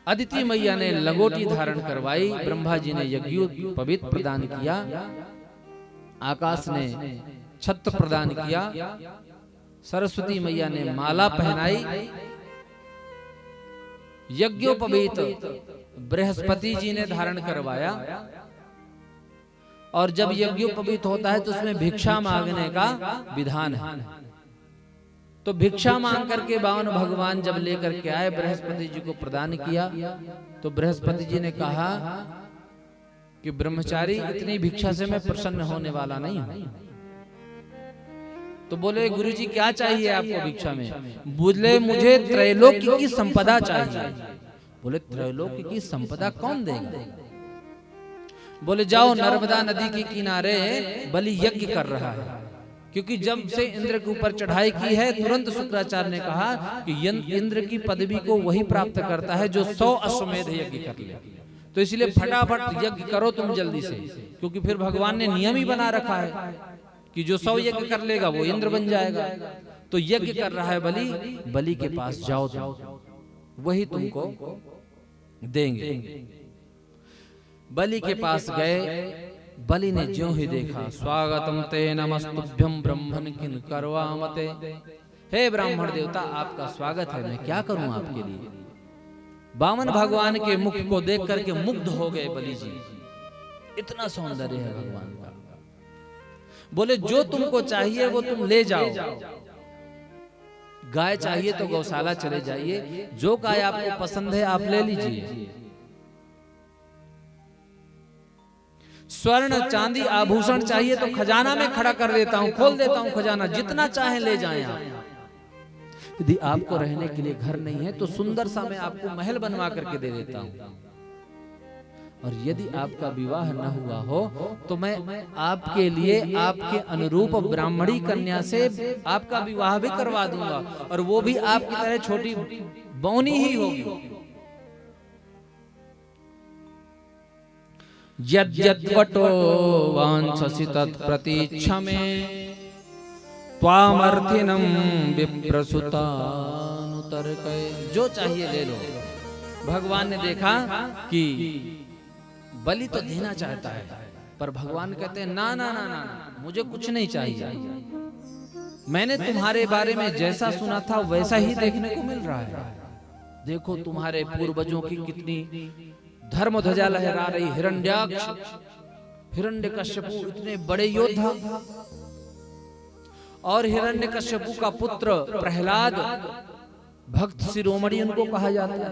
अदिति मैया ने लंगोटी धारण करवाई, ब्रह्मा जी ने यज्ञोपवीत प्रदान किया, आकाश ने छत्र प्रदान किया, सरस्वती मैया ने माला पहनाई, यज्ञोपवीत बृहस्पति जी ने धारण करवाया। और जब यज्ञोपवीत होता है तो उसमें भिक्षा मांगने का विधान है। तो भिक्षा मांग करके बावन भगवान जब लेकर के आए, बृहस्पति जी को प्रदान किया, तो बृहस्पति जी ने कहा कि ब्रह्मचारी, इतनी भिक्षा से मैं प्रसन्न होने वाला नहीं हूं। तो बोले गुरुजी क्या चाहिए आपको भिक्षा में? बोले मुझे त्रैलोक्य की संपदा चाहिए। बोले त्रैलोक्य की संपदा कौन देगा? बोले जाओ नर्मदा नदी के किनारे बलि यज्ञ कर रहा है, क्योंकि जब से इंद्र के ऊपर चढ़ाई की है तुरंत शुक्राचार्य ने कहा कि इंद्र की पदवी को वही प्राप्त करता है जो 100 अश्वमेध यज्ञ कर ले। तो इसलिए फटाफट यज्ञ करो तुम जल्दी से, क्योंकि फिर भगवान ने नियम ही बना रखा है कि जो 100 यज्ञ कर लेगा वो इंद्र बन जाएगा। तो यज्ञ कर रहा है बलि, बलि के पास जाओ तुम, वही तुमको देंगे। बलि के पास गए, बलि ने ज्यों ही देखा, स्वागतम ते नमस्तुभ्यं ब्रह्मन् किं करवामते। हे ब्राह्मण देवता, आपका स्वागत है, मैं क्या करूं आपके लिए? बामन भगवान के मुख को देख करके मुग्ध हो गए बलि जी, इतना सौंदर्य है भगवान का। बोले जो तुमको चाहिए वो तुम ले जाओ। गाय चाहिए तो गौशाला चले जाइए, जो गाय आपको पसंद है आप ले लीजिए। स्वर्ण चांदी आभूषण चाहिए तो खजाना में खड़ा कर देता हूं, खोल देता हूं खजाना, जितना चाहे ले जाएं आप। यदि आपको रहने के लिए घर नहीं है तो सुंदर सा मैं आपको महल बनवा करके दे देता हूं। और यदि आपका विवाह न हुआ हो तो मैं आपके लिए आपके अनुरूप ब्राह्मणी कन्या से आपका विवाह भी करवा दूंगा, और वो भी आपकी तरह छोटी बौनी ही होगी। यद्यद्वटो वांछसि तत्प्रतीक्षमे त्वामर्थिनं विप्रसुतानुतर्कये। जो चाहिए ले लो। भगवान ने देखा कि बलि तो देना चाहता है, पर भगवान कहते हैं ना ना ना ना, मुझे कुछ नहीं चाहिए। मैंने तुम्हारे बारे में जैसा सुना था वैसा ही देखने को मिल रहा है। देखो तुम्हारे पूर्वजों की कितनी धर्म ध्वजा लहरा रही। हिरण्याक्ष, हिरण्यकश्यपु इतने बड़े योद्धा, और हिरण्यकश्यपु का पुत्र प्रहलाद भक्त शिरोमणि उनको कहा जाता है,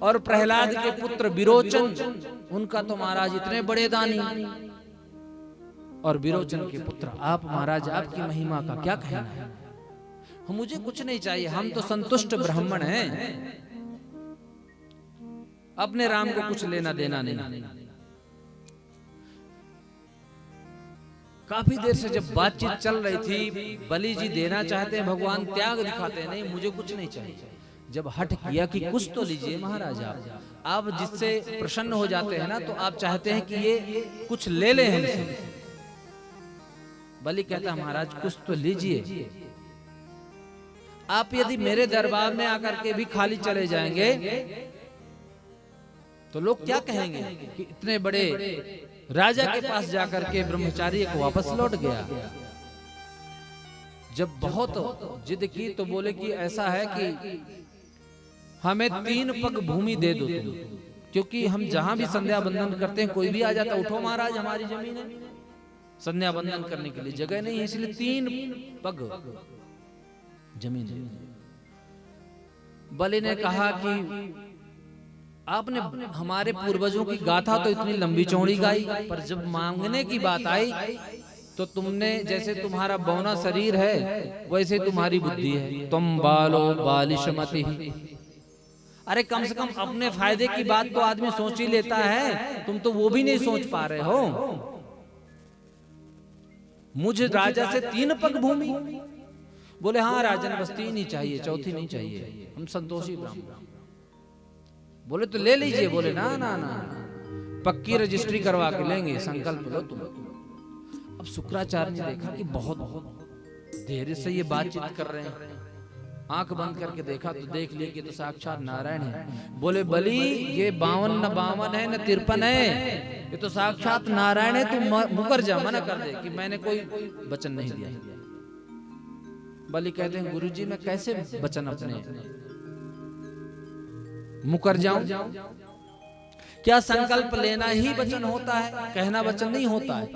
और प्रहलाद के पुत्र विरोचन, उनका तो महाराज इतने बड़े दानी, और विरोचन के पुत्र आप महाराज, आपकी महिमा का क्या कहना है? मुझे कुछ नहीं चाहिए, हम तो संतुष्ट ब्राह्मण हैं, अपने राम को कुछ लेना देना नहीं। काफी देर से जब बातचीत चल रही थी, बलि जी देना चाहते हैं, भगवान त्याग दिखाते हैं, नहीं मुझे कुछ नहीं चाहिए। जब हट किया कि कुछ तो लीजिए महाराज, आप जिससे प्रसन्न हो जाते हैं ना, तो आप चाहते हैं कि ये कुछ ले ले हमसे। बलि कहता महाराज कुछ तो लीजिए। आप यदि मेरे दरबार में आकर के भी खाली चले जाएंगे तो लोग क्या कहेंगे कि इतने बड़े राजा के पास जाकर के ब्रह्मचारी को वापस लौट गया। जब बहुत जिद की तो बोले कि ऐसा है कि हमें 3 पग भूमि दे दो तुम, क्योंकि हम जहां भी संध्या बंदन करते हैं कोई भी आ जाता, उठो महाराज हमारी जमीन है, संध्या बंदन करने के लिए जगह नहीं है, इसलिए 3 पग जमीन है। बलि ने कहा कि आपने हमारे पूर्वजों की गाथा तो इतनी लंबी चौड़ी गाई, पर जब मांगने की बात आई तो तुमने, जैसे तुम्हारा बौना शरीर है वैसे तुम्हारी बुद्धि है, तुम बालो बालिशमति। अरे कम से कम अपने फायदे की बात तो आदमी सोच ही लेता है, तुम तो वो भी नहीं सोच पा रहे हो। मुझे राजा से 3 पग भूमि? बोले हाँ राजन, बस 3 ही चाहिए, चौथी नहीं चाहिए, हम संतोषी ब्राह्मण। बोले तो ले लीजिए। बोले ना ना ना, पक्की रजिस्ट्री करवा के लेंगे, संकल्प लो तुम। अब शुक्राचार्य ने देखा कि बहुत देर से ये बातचीत कर रहे हैं, आंख बंद करके देखा तो देख लिया कि तो साक्षात नारायण है। बोले बलि ये 52 न 52 है न 53 है, ये तो साक्षात नारायण है, तू मुकर जा, मना कर दे कि मैंने कोई वचन नहीं दिया। बलि कहते हैं गुरुजी मैं कैसे वचन अपने मुकर जाऊं? क्या संकल्प लेना ही वचन होता है, कहना वचन नहीं होता है।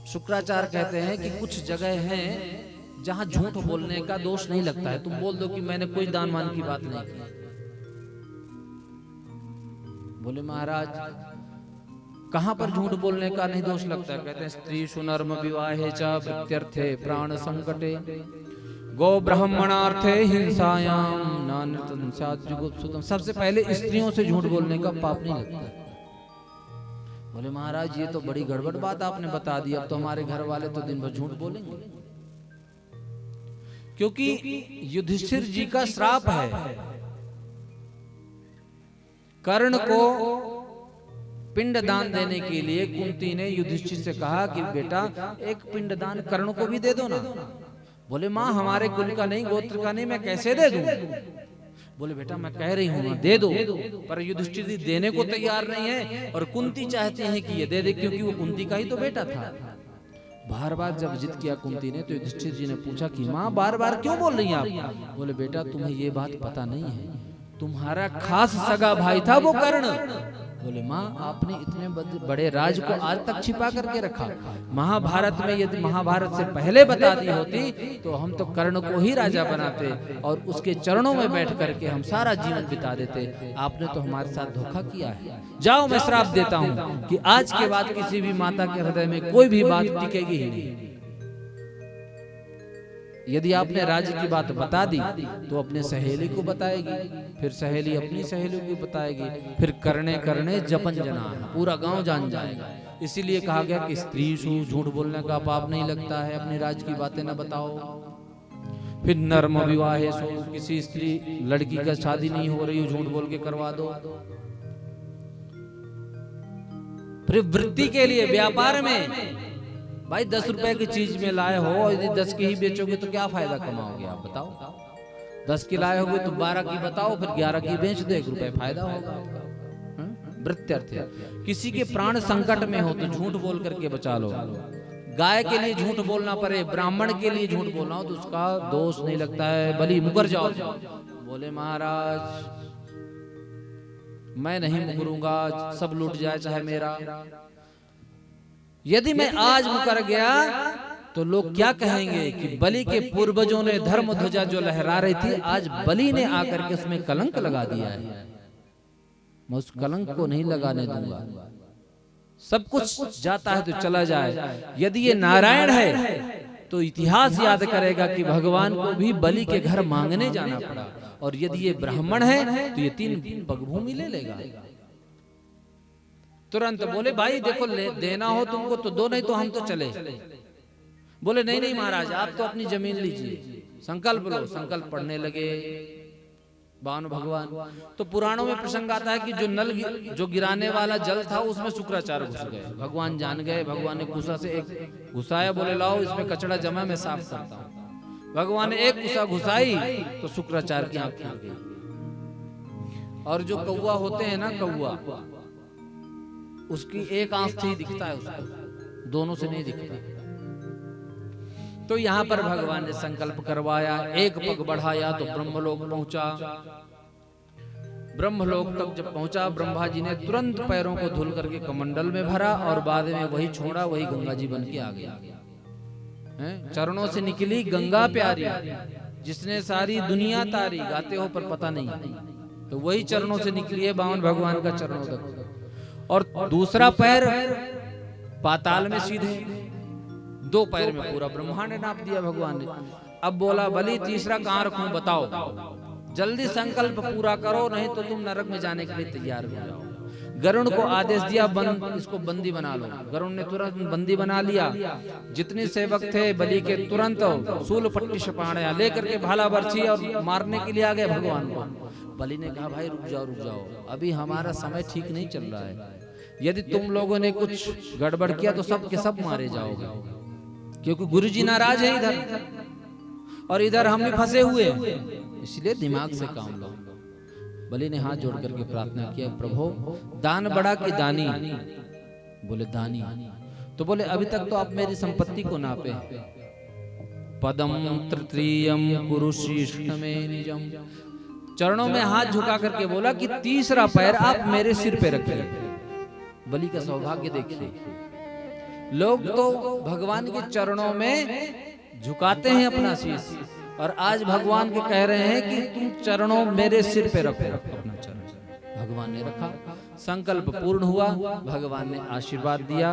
शुक्राचार्य कहते हैं कि कुछ जगह हैं जहां झूठ बोलने का दोष नहीं लगता है। तुम बोल दो कि मैंने कोई दान मान की बात नहीं की। बोले महाराज कहां पर झूठ बोलने का नहीं दोष लगता है? कहते हैं स्त्री सुनर्म विवाहे च प्रत्यर्थे प्राण संकटे गो ब्राह्मणार्थे हिंसायाम नान्यतम स्यात् जुगुप्सुतम। सबसे पहले स्त्रियों से झूठ बोलने का पाप नहीं लगता है। बोले महाराज ये तो बड़ी गड़बड़ बात आपने बता दी, अब तो हमारे घर वाले तो दिन भर झूठ बोलेंगे। क्योंकि युधिष्ठिर जी का श्राप है। कर्ण को पिंड दान देने के लिए कुंती ने युधिष्ठिर से कहा कि बेटा एक पिंड दान कर्ण को भी दे दो ना। बोले माँ हमारे कुल का नहीं, गोत्र का नहीं, मैं कैसे दे दूं? बोले बेटा मैं कह रही हूँ दे दो, पर युधिष्ठिर जी देने को तैयार नहीं है और कुंती चाहती है कि ये दे दे, क्योंकि वो कुंती का ही तो बेटा था। बार बार जब जिद किया कुंती ने तो युधिष्ठिर जी ने पूछा कि माँ बार बार क्यों बोल रही हैं आप? बोले बेटा तुम्हें ये बात पता नहीं है, तुम्हारा खास सगा भाई था वो कर्ण। बोले माँ आपने इतने बड़े राज को आज तक छिपा करके रखा। महाभारत में यदि महाभारत से पहले बता दी होती तो हम तो कर्ण को ही राजा बनाते और उसके चरणों में बैठ करके हम सारा जीवन बिता देते। आपने तो हमारे साथ धोखा किया है। जाओ मैं श्राप देता हूँ कि आज के बाद किसी भी माता के हृदय में कोई भी बात टिकेगी ही नहीं। यदि आपने राज्य की बात बता दी तो अपने सहेली को बताएगी, फिर सहेली अपनी सहेली को बताएगी, फिर करने करने जपन जना पूरा गांव जान जाएगा। इसीलिए कहा गया कि स्त्री सु झूठ बोलने का पाप नहीं लगता है, अपने राज्य की बातें न बताओ। फिर नर्म विवाहे सो, किसी स्त्री लड़की का शादी नहीं हो रही हो झूठ बोल के करवा दो। फिर वृत्ति के लिए व्यापार में भाई 10 रुपए की चीज में लाए हो और यदि 10 की ही बेचोगे तो क्या फायदा कमाओगे आप बताओ? 10 की लाए होगे तो 12 की बताओ, फिर 11 की बेच दो, 1 रुपए फायदा होगा आपका। वृत्त्यर्थ है। किसी के प्राण संकट में हो तो झूठ बोल करके बचा लो। गाय के लिए झूठ बोलना पड़े, ब्राह्मण के लिए झूठ बोलना हो तो उसका दोष नहीं लगता है। बलि मुकर जाओ। बोले महाराज मैं नहीं मुकरूंगा, सब लूट जाए चाहे मेरा। यदि मैं आज मुकर गया तो लोग क्या कहेंगे कि बलि के पूर्वजों ने धर्म ध्वजा जो लहरा रही थी आज बलि ने आकर के उसमें कलंक लगा दिया है। मैं उस कलंक को नहीं लगाने दूंगा। सब कुछ जाता है तो चला जाए। यदि ये नारायण है तो इतिहास याद करेगा कि भगवान को भी बलि के घर मांगने जाना पड़ा, और यदि ये ब्राह्मण है तो ये 3 पगभूमि ले लेगा। तुरंत बोले भाई देखो देना हो तुमको तो दो, नहीं तो हम तो चले। बोले नहीं नहीं महाराज आप तो अपनी जमीन लीजिए, संकल्प लो। संकल्प पढ़ने लगे भानु भगवान। तो पुराणों में प्रसंग आता है कि जो गिराने वाला जल था उसमें शुक्राचार्य घुस गए। भगवान जान गए। भगवान ने कुसा से एक घुसाया, बोले लाओ इसमें कचड़ा जमा मैं साफ करता हूँ। भगवान ने एक कुसा घुसाई तो शुक्राचार्य की आंख खुल गई। और जो कौवा होते हैं ना, कौवा उसकी एक आंख से ही दिखता है उसको, दोनों से नहीं दिखता। तो यहाँ पर भगवान ने संकल्प करवाया, एक पग बढ़ाया तो ब्रह्मलोक पहुंचा। ब्रह्मलोक तक जब पहुंचा ब्रह्मा जी ने तुरंत पैरों को धुल करके कमंडल में भरा और बाद में वही छोड़ा, वही गंगा जी बन के आ गया। चरणों से निकली गंगा प्यारी, जिसने सारी दुनिया तारी। गाते हो पर पता नहीं, तो वही चरणों से निकली है बावन भगवान का चरणों तक। और दूसरा पैर पाताल में सीधे, 2 पैर में पूरा ब्रह्मांड नाप दिया भगवान ने। अब बोला बलि तीसरा कहां रखूं बताओ, जल्दी संकल्प पूरा करो नहीं तो तुम नरक में जाने के लिए तैयार हो जाओ। गरुण को आदेश दिया इसको बंदी बना लो। गरुण ने तुरंत बंदी बना लिया। जितने सेवक थे बलि के तुरंत सूल पट्टी शपाणया लेकर के भाला बरछी और मारने के लिए आ गए भगवान को। बलि ने कहा भाई रुक जाओ, अभी हमारा समय ठीक नहीं चल रहा है। यदि तुम लोगों ने कुछ गड़बड़ किया तो सब के सब मारे जाओगे। क्योंकि गुरुजी नाराज है इधर और इधर हम भी फंसे हुए हैं, इसलिए दिमाग से काम लो। बलि ने हाथ जोड़ करके प्रार्थना किया, प्रभु दान बड़ा कि दानी? बोले दानी। तो बोले अभी तक तो आप मेरी संपत्ति को नापे, पदम तृतीयम कुरुशिष्ट में निजम, चरणों में हाथ झुका करके बोला कि तीसरा पैर आप मेरे सिर पे रखिए। बलि का सौभाग्य देखिए, लोग तो भगवान के चरणों में झुकाते हैं अपना शीश, और आज भगवान के कह रहे हैं कि तुम चरणों मेरे सिर पे रखो अपना चरण। भगवान ने रखा, संकल्प पूर्ण हुआ, भगवान ने आशीर्वाद दिया।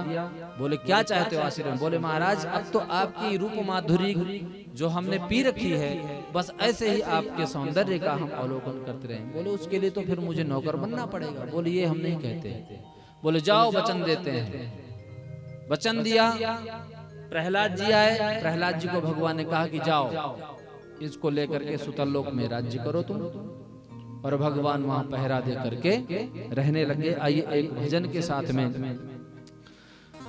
बोले क्या चाहते हो आशीर्वाद? बोले महाराज अब तो आपकी रूप माधुरी जो हमने पी रखी है, बस ऐसे ही आपके सौंदर्य का हम अवलोकन करते रहें। बोले उसके लिए तो फिर मुझे नौकर बनना पड़ेगा। बोले ये हम नहीं कहते। बोले जाओ वचन देते हैं। वचन दिया, प्रहलाद जी आए, प्रहलाद जी को भगवान ने कहा कि जाओ इसको लेकर के सुतल लोक में राज्य करो तुम, और भगवान वहां पहरा दे करके रहने लगे। आइए एक भजन के साथ में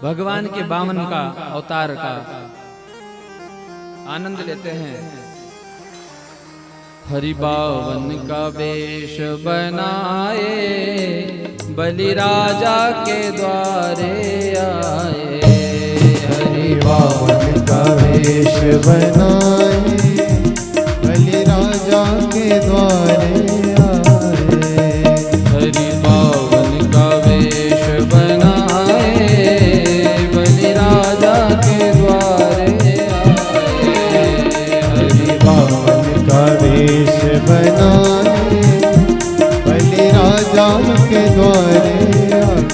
भगवान के बामन का अवतार का आनंद लेते हैं। हरि बावन का वेश बनाए, बलि राजा के द्वारे आए। हरि बावन का वेश बनाए, बलि राजा के द्वारे आए। हरि बावन का वेश बनाए, बलि राजा के द्वारे आए। हरि बावन का वेश बनाए, बलि राजा के द्वारे आए।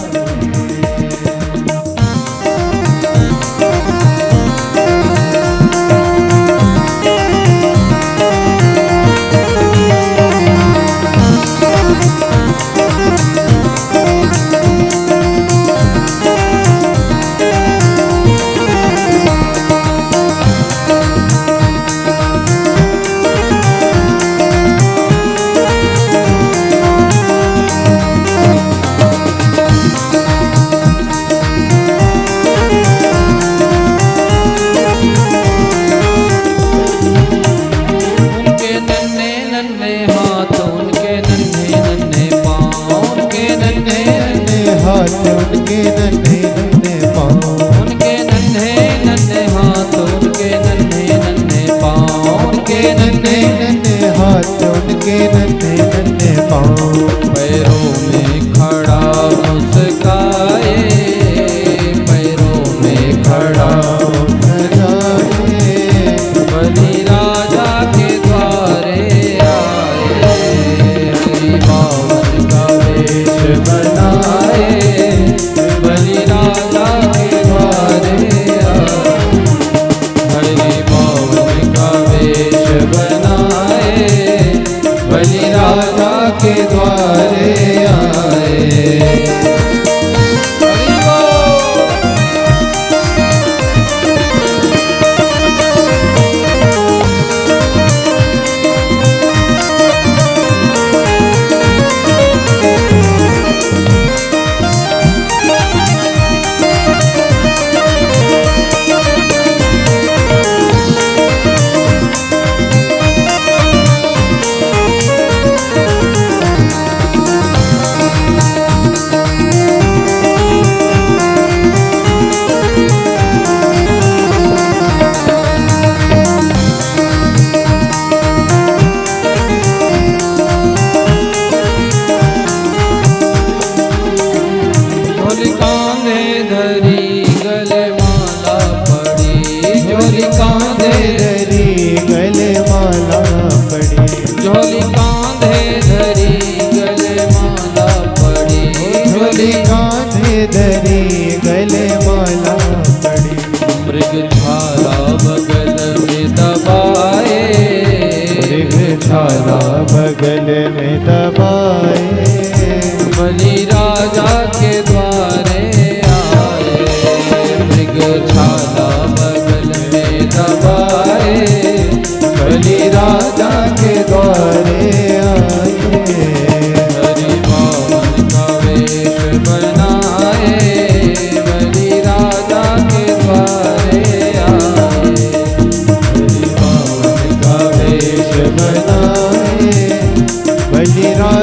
पैरों में खड़ा मुस्काए, पैरों में खड़ा मुस्काए, बलि राजा के द्वारे आए। हरि बावन का वेश बनाए, बलि राजा के द्वारे आए। हरि बावन का वेश बनाए, बलि राजा के द्वारे आए। झोली कांधे धरी गले माला पड़ी, झोली कांधे धरी गले माला पड़ी। मृगछाला बगल में दबाए, मृगछाला बगल में दबाए, बलि राजा के द्वारे आए। मृगछाला बगल में दबाए, बलि राजा के द्वारे आए। हरि बावन का वेश बनाए, बलि राजा के द्वारे आए।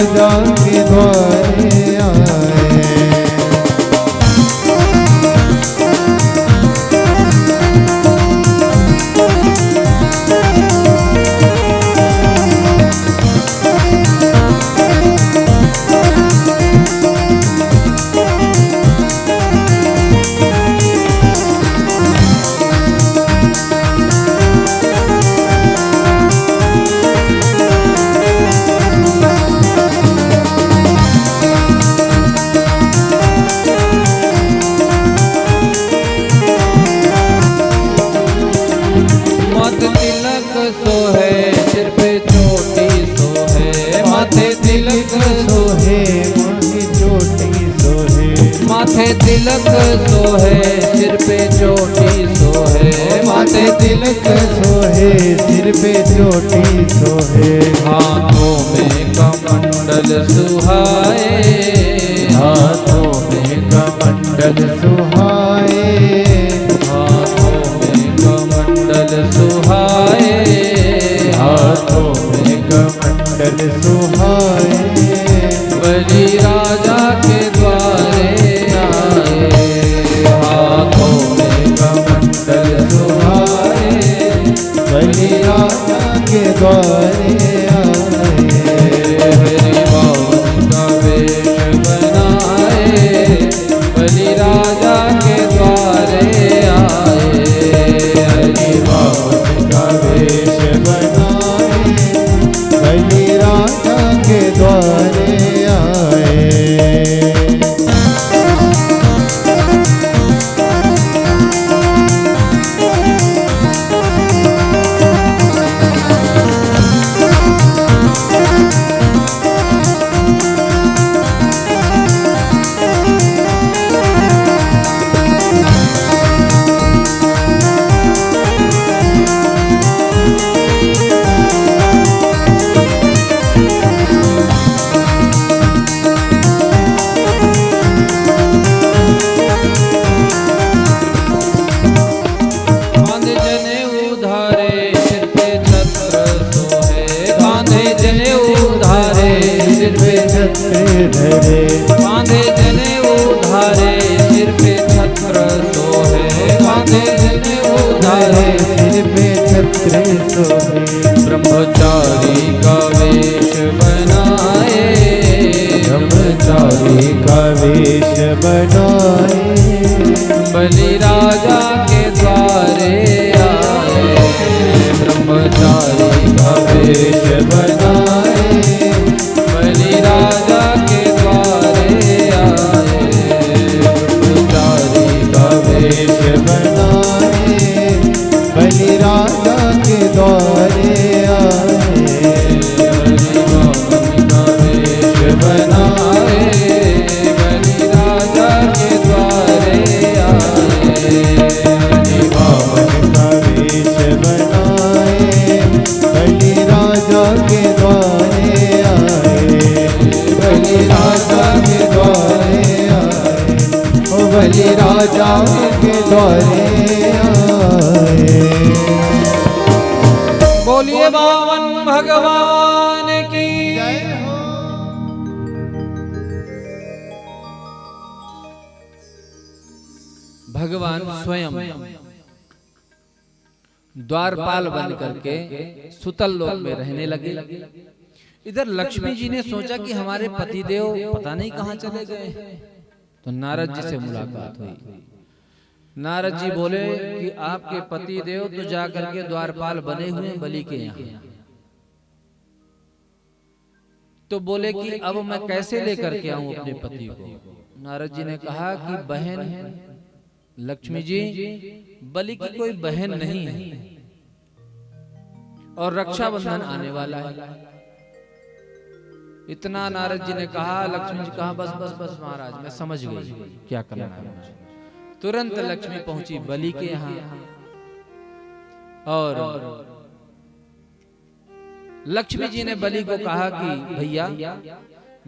राजा के द्वारे आए। माथे तिलक सोहे सिर पे चोटी सोहे, माथे तिलक सोहे सिर पे चोटी सोहे। हाथों में कमंडल सुहाए, हाथों में कमंडल सुहाए, हाथों में कमंडल सुहाए, हाथों में कमंडल सुहाए। बलि राजा के द्वारे आए, हाथों में कमंडल सुहाए, बलि राजा के द्वारे आए। हरि बावन का वेश बनाए, बलि राजा के द्वारे आए, हरि बावन का वेश बनाए, बलि राजा के द्वारे आए। धरे कांधे जने उधारे सिर पे छत्र सोहे, कांधे जने उधारे सिर पे छत्र सोहे। ब्रह्मचारी का वेश बनाए, ब्रह्मचारी का वेश बनाए, बलि राजा के द्वारे आए, ब्रह्मचारी का वेश बनाए, बलि राजा के द्वारे आए, ब्रह्मचारी का वेश बनाए, बलि राजा के द्वारे आए। हरि बावन का वेश बनाए, बलि राजा के द्वारे आए, हरि बावन का वेश बनाए, बलि राजा के द्वारे आए। बलि राजा के द्वारे आए, ओ बलि राजा के द्वारे आए। बोलिए बावन भगवान की जय हो। भगवान स्वयं द्वारपाल बन करके सुतल लोक में रहने लगे। इधर लक्ष्मी जी ने सोचा कि हमारे पतिदेव पता नहीं कहाँ चले गए, तो नारद जी से मुलाकात हुई। नारद जी बोले कि आपके पतिदेव तो जाकर के द्वारपाल बने हुए बलि के यहाँ। तो बोले कि अब मैं कैसे लेकर के आऊं अपने पति को। नारद जी ने कहा कि बहन लक्ष्मी जी, बलि की कोई बहन नहीं है और रक्षाबंधन आने वाला है। इतना नारद जी ने कहा, लक्ष्मी जी कहा बस बस बस महाराज मैं समझ गई क्या करना है मुझे। तुरंत लक्ष्मी पहुंची बलि के यहाँ और लक्ष्मी जी ने बलि को कहा कि भैया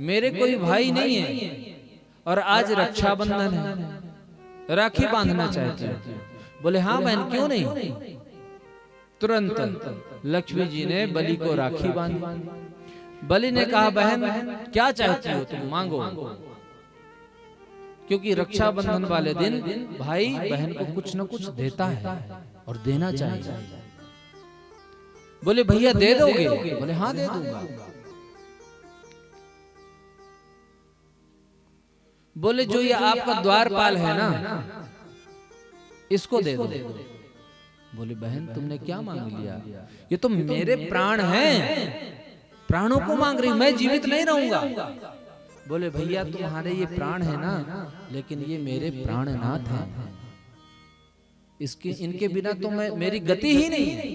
मेरे कोई भाई नहीं है और आज रक्षाबंधन है, राखी बांधना चाहती हूँ। बोले हाँ बहन क्यों नहीं। तुरंत लक्ष्मी जी ने बलि को राखी बांधी। बलि ने कहा बहन क्या चाहती हो तुम, मांगो। क्योंकि रक्षाबंधन वाले दिन भाई बहन को कुछ न कुछ देता है और देना चाहिए। बोले भैया दे दोगे? बोले हाँ दे दूंगा। बोले जो ये आपका द्वारपाल है ना, इसको दे दो। बोले बहन तुमने क्या मांग लिया? ये तो मेरे प्राण हैं, प्राणों को मांग रही, मैं जीवित नहीं रहूंगा। बोले भैया तुम्हारे ये प्राण है ना, लेकिन ये मेरे प्राणनाथ हैं, इसके इनके बिना तो मैं मेरी गति ही नहीं है।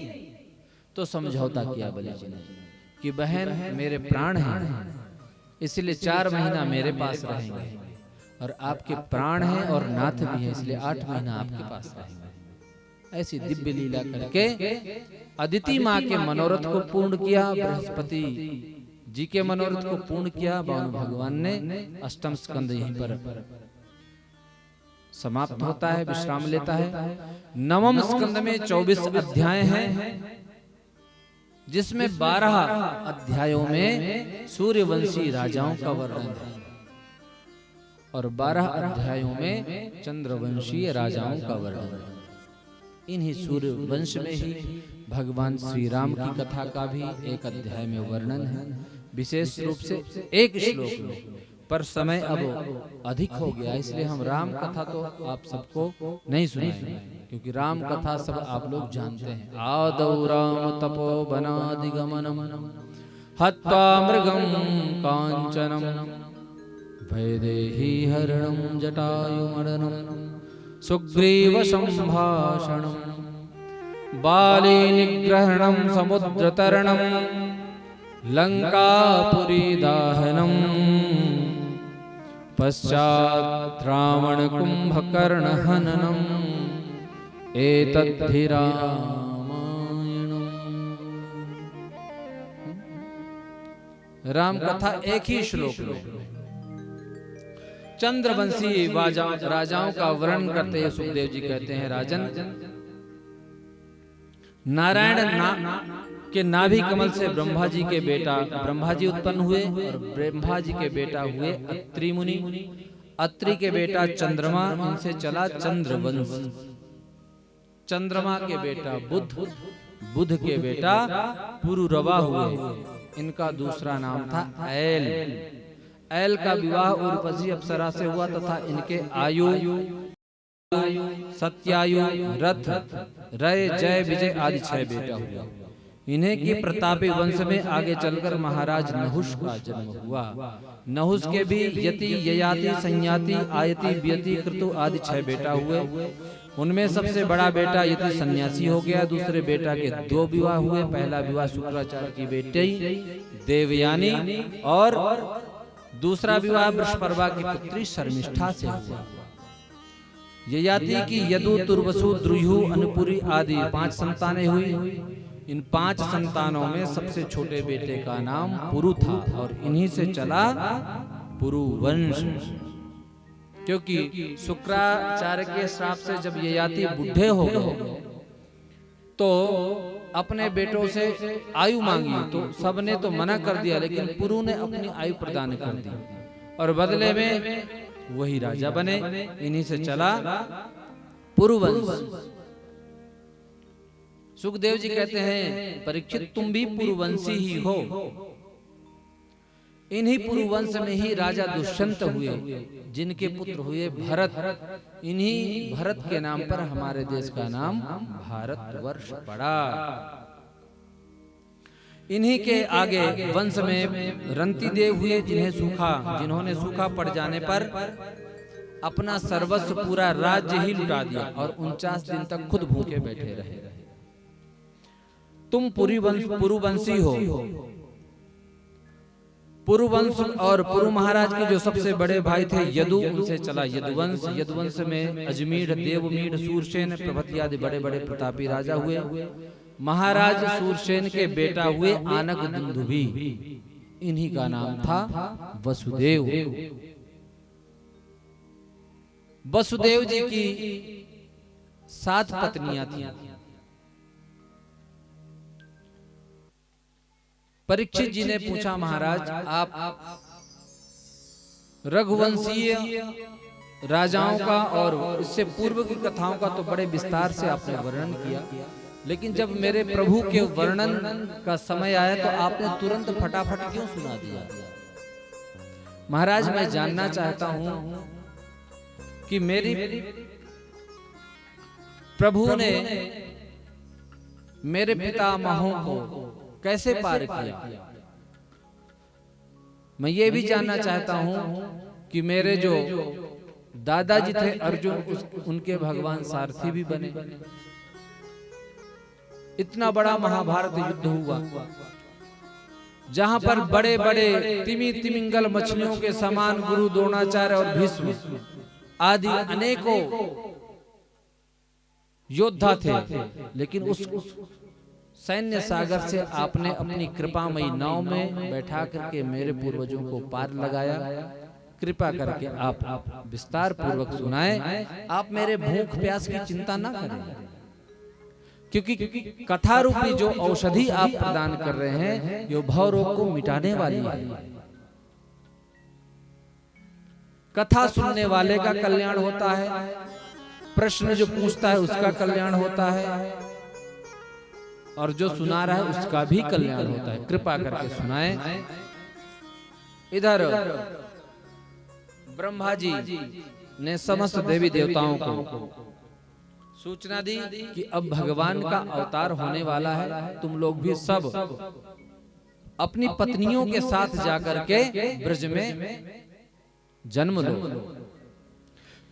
तो समझौता किया बलि जी ने कि बहन मेरे प्राण हैं, इसलिए 4 महीना मेरे पास रहेंगे, और आपके प्राण हैं और नाथ भी हैं, इसलिए 8 महीना आपके पास रहेंगे। ऐसी दिव्य लीला करके अदिति माँ के मनोरथ को पूर्ण किया, बृहस्पति जी के मनोरथ को पूर्ण किया। भानु भगवान ने अष्टम स्कंद यहीं पर समाप्त होता है, विश्राम लेता है। नवम स्कंद में 24 अध्याय हैं, जिसमें 12 अध्यायों में सूर्यवंशी राजाओं का वर्णन है और 12 अध्यायों में चंद्रवंशीय राजाओं का वर्णन है। इन्हीं सूर्यवंश में ही भगवान श्री राम की कथा का भी एक अध्याय में वर्णन है, विशेष रूप से एक श्लोक में। पर समय अब अधिक हो गया, इसलिए हम राम कथा तो आप सबको नहीं सुनाएंगे, क्योंकि राम कथा सब आप लोग जानते हैं। आदौ राम तपोवनादिगमनम हत्वा मृगम कांचनम वैदेही हरणम जटायुमर्दनम सुग्रीव संभाषणम बाली निग्रहणम समुद्रतरणम लंकापुरी दाहनम पश्चात् रावण कुंभकर्ण हननम एतद्धि रामायणम। राम कथा एक ही श्लोक में चंद्रवंशी राजाओं का वर्णन करते हुए सुखदेव जी कहते हैं, राजन नारायण के नाभि कमल से ब्रह्मा जी के बेटा ब्रह्मा जी उत्पन्न हुए, और ब्रह्मा जी के बेटा हुए अत्रि मुनि, अत्रि के बेटा चंद्रमा, इनसे चला चंद्रवंश। चंद्रमा के बेटा बुध, बुध के बेटा पुरुरवा हुए, इनका दूसरा नाम था ऐल। ऐल का विवाह उर्वशी अप्सरा से हुआ तथा इनके आयु सत्यायु रथ रय जय विजय आदि 6 बेटा हुआ। इन्हें की प्रतापी वंश में आगे चलकर महाराज नहुष का जन्म हुआ। नहुष के भी यति ययाति संयाति आयति व्यति कृतु आदि 6 बेटा हुए। उनमें सबसे बड़ा बेटा यति सन्यासी हो गया। दूसरे बेटा के 2 विवाह हुए। पहला विवाह शुक्राचार्य की बेटी देवयानी और दूसरा विवाह वृषपर्वा की पुत्री शर्मिष्ठा से हुआ। ययाति की यदु तुर्वसु द्रुयु अनुपुरी आदि 5 संतानें हुई। इन 5 संतानों में सबसे छोटे बेटे का नाम पुरु था और इन्हीं से चला पुरुवंश। क्योंकि शुक्राचार्य के श्राप से जब ययाति बुढ़े हो गए तो अपने बेटों से आयु मांगी, तो सबने तो मना कर दिया, लेकिन पुरु ने अपनी आयु प्रदान कर दी और बदले में वही राजा बने। इन्हीं से चला पुरुवंश। सुखदेव जी कहते हैं, परीक्षित तुम भी पुरुवंशी ही हो। इन्हीं पुरुवंश में ही राजा दुष्यंत हुए, जिनके पुत्र हुए भरत। इन्हीं भरत के नाम पर हमारे देश का नाम भारतवर्ष पड़ा। इन्हीं के आगे वंश में रंतिदेव हुए, जिन्होंने सूखा पड़ जाने पर अपना सर्वस्व पूरा राज्य ही लुटा दिया और 49 दिन तक खुद भूखे बैठे रहे। तुम पुरुवंशी हो। पुरुवंश और पुरु महाराज के जो सबसे बड़े भाई थे यदु, उनसे चला यदुवंश। यदुवंश में अजमीढ़, देवमीढ़, सूरसेन प्रभृति आदि बड़े बड़े प्रतापी राजा हुए। महाराज सूरसेन के बेटा हुए आनक दुंदुभी। इन्हीं का नाम था वसुदेव। वसुदेव जी की 7 पत्नियां थी। परीक्षित जी ने पूछा, महाराज आप रघुवंशीय राजाओं का और इससे पूर्व की कथाओं का तो बड़े विस्तार से आपने वर्णन किया, लेकिन जब मेरे प्रभु के वर्णन का समय आया तो आपने तुरंत फटाफट क्यों सुना दिया? महाराज मैं जानना चाहता हूं कि मेरी प्रभु ने मेरे पितामहों को कैसे पार किया। मैं ये भी जानना चाहता हूं कि मेरे जो दादाजी थे अर्जुन, उनके भगवान सारथी भी बने। इतना बड़ा महाभारत युद्ध हुआ जहां पर बड़े बड़े तिमिंगल मछलियों के समान गुरु द्रोणाचार्य और भीष्म आदि अनेकों योद्धा थे, लेकिन उस सैन्य सागर से आपने अपनी कृपामयी नाव में बैठा करके मेरे पूर्वजों को पार लगाया। कृपा करके आप विस्तार पूर्वक सुनाएं। आप मेरे भूख प्यास की चिंता ना करें, क्योंकि कथा रूपी जो औषधि आप प्रदान कर रहे हैं ये भव रोग को मिटाने वाली है। कथा सुनने वाले का कल्याण होता है, प्रश्न जो पूछता है उसका कल्याण होता है, और जो सुना रहा है उसका भी कल्याण होता है। कृपा करके सुनाएं। इधर ब्रह्मा जी ने समस्त देवी देवताओं को सूचना दी कि अब भगवान का अवतार होने वाला है, तुम लोग भी सब अपनी पत्नियों के साथ जाकर के ब्रज में जन्म लो,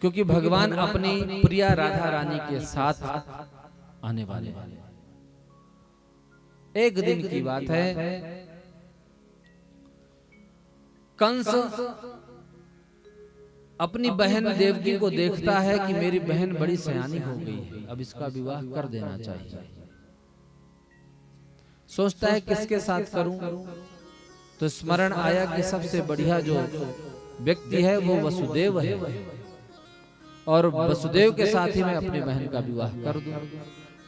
क्योंकि भगवान अपनी प्रिया राधा रानी के साथ आने वाले हैं। एक दिन की बात है, कंस अपनी बहन देवकी को देखता है कि मेरी बहन बड़ी सयानी हो गई है, अब इसका विवाह कर देना चाहिए। सोचता है किसके साथ करूं, तो स्मरण आया कि सबसे बढ़िया जो व्यक्ति है वो वसुदेव है, और वसुदेव के साथ ही मैं अपनी बहन का विवाह कर दूं।